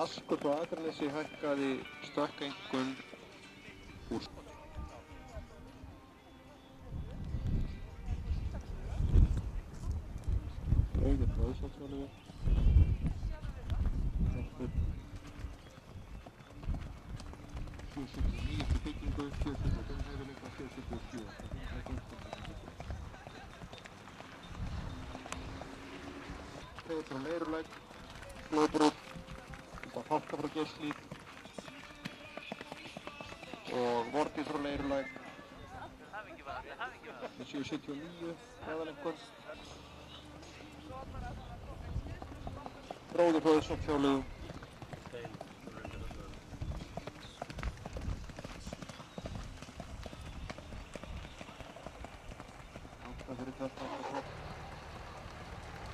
Askur frá Akranesi hækkaði stökkeinkunn úr Auður frá Íslandsfjörðu. Þetta 779 til byggingu, 725 hæfileika, 777. Freyr frá Leirulæk, Blóðbrúð, Fálka frá Geislík og Vordís frá Leirulæk með 779 hraðalengur. Bróður frá Íslandsfjörðu.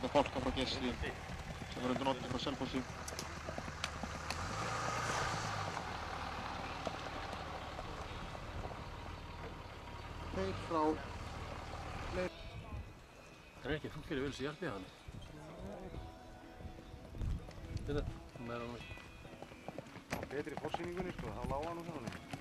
Það Fálka frá Geislík sem var undir notning frá Selfossi. Freyr frá Leir. Það ekki fólk fyrir vel sem hjálpi hann. Þetta, hún er hann ekki. Betri fórsýningunni sko, þá lág hann og þannig.